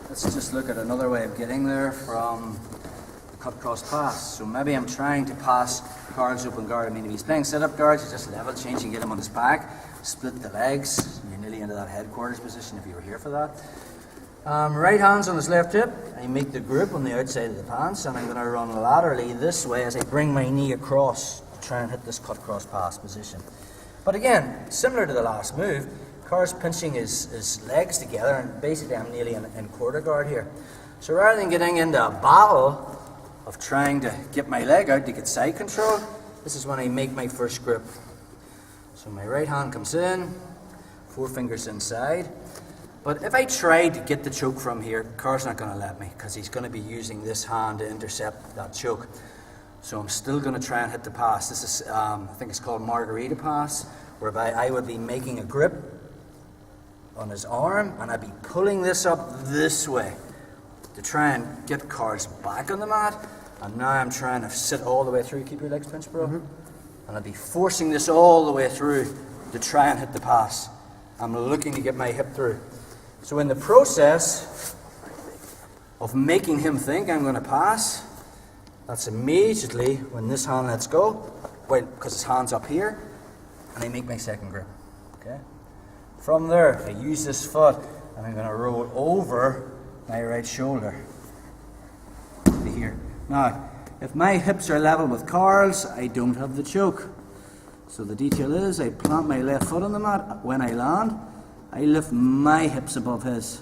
let's just look at another way of getting there from the cut cross pass. So maybe I'm trying to pass Carl's open guard. I mean, if he's playing sit-up guards, you just level change and get him on his back, split the legs. You're nearly into that headquarters position if you were here for that. Right hand's on his left hip. I make the grip on the outside of the pants, and I'm going to run laterally this way as I bring my knee across to try and hit this cut cross pass position. But again, similar to the last move, Carl's pinching his legs together, and basically I'm nearly in quarter guard here. So rather than getting into a battle of trying to get my leg out to get side control, this is when I make my first grip. So my right hand comes in, 4 fingers inside. But if I try to get the choke from here, Carl's not going to let me, because he's going to be using this hand to intercept that choke. So I'm still going to try and hit the pass. This is, I think it's called margarita pass, whereby I would be making a grip on his arm, and I'd be pulling this up this way to try and get Carl's back on the mat. And now I'm trying to sit all the way through. Keep your legs pinched, bro. And I'd be forcing this all the way through to try and hit the pass. I'm looking to get my hip through. So in the process of making him think I'm going to pass, that's immediately when this hand lets go, well, because his hand's up here, and I make my second grip. Okay. From there, I use this foot, and I'm going to roll over my right shoulder to here. Now, if my hips are level with Carl's, I don't have the choke. So the detail is, I plant my left foot on the mat. When I land, I lift my hips above his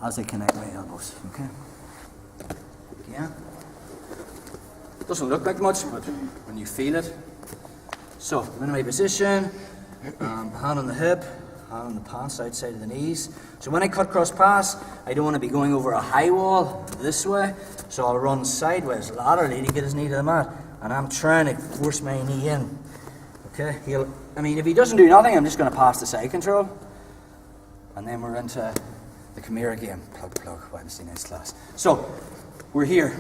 as I connect my elbows. Okay. Yeah. Doesn't look like much, but when you feel it. So, I'm in my position, hand on the hip, hand on the pants outside of the knees. So when I cut cross pass, I don't want to be going over a high wall this way, so I'll run sideways laterally to get his knee to the mat, and I'm trying to force my knee in. Okay, if he doesn't do nothing, I'm just going to pass the side control, and then we're into the Chimera game. Plug, Wednesday night's class. So, we're here.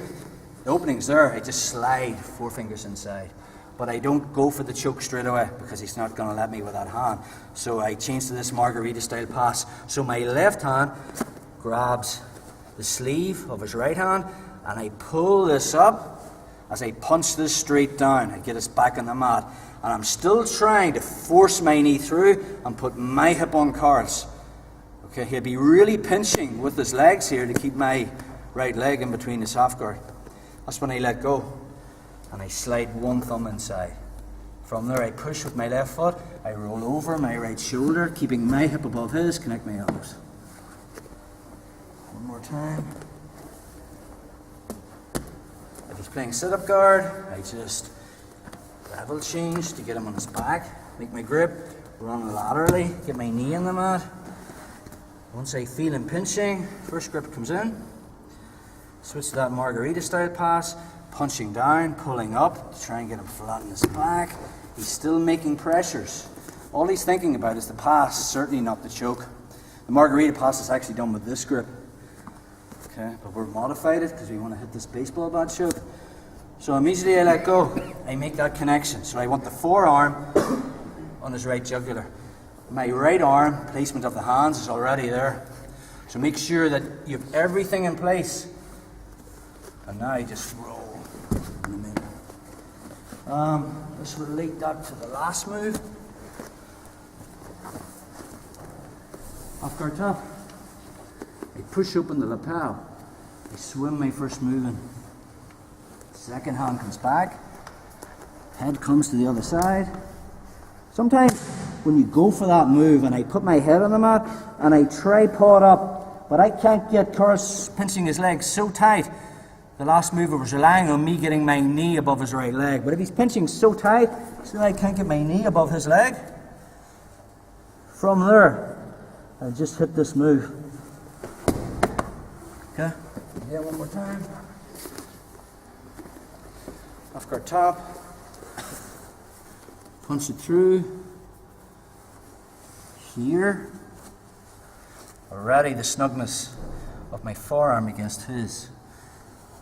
The opening's there. I just slide 4 fingers inside. But I don't go for the choke straight away, because he's not going to let me with that hand. So I change to this margarita style pass. So my left hand grabs the sleeve of his right hand, and I pull this up as I punch this straight down. I get us back on the mat. And I'm still trying to force my knee through and put my hip on Carl's. Okay, he'll be really pinching with his legs here to keep my right leg in between his half guard. That's when I let go, and I slide 1 thumb inside. From there I push with my left foot, I roll over my right shoulder, keeping my hip above his, connect my elbows. One more time. If he's playing sit-up guard, I just level change to get him on his back, make my grip, run laterally, get my knee on the mat. Once I feel him pinching, first grip comes in. Switch to that margarita style pass, punching down, pulling up to try and get him flat on his back. He's still making pressures. All he's thinking about is the pass, certainly not the choke. The margarita pass is actually done with this grip. Okay, but we're modified it because we want to hit this baseball bat choke. So immediately I let go, I make that connection. So I want the forearm on his right jugular. My right arm, placement of the hands is already there. So make sure that you have everything in place. And now I just roll in the middle. Let's relate that to the last move. Off guard top. I push open the lapel. I swim my first move in. Second hand comes back. Head comes to the other side. Sometimes when you go for that move and I put my head on the mat and I tripod up, but I can't get Carl's pinching his legs so tight. The last move was relying on me getting my knee above his right leg. But if he's pinching so tight, so I can't get my knee above his leg, from there, I just hit this move. Okay? Yeah, one more time. Off guard top. Punch it through. Here. Already the snugness of my forearm against his.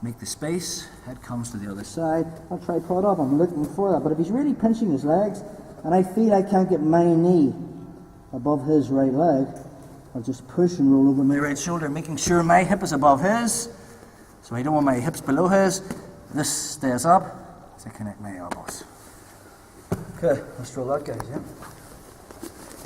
Make the space, head comes to the other side. I'll tripod up, I'm looking for that. But if he's really pinching his legs, and I feel I can't get my knee above his right leg, I'll just push and roll over my right shoulder, making sure my hip is above his. So I don't want my hips below his. This stays up to connect my elbows. Okay, let's roll that, guys, yeah?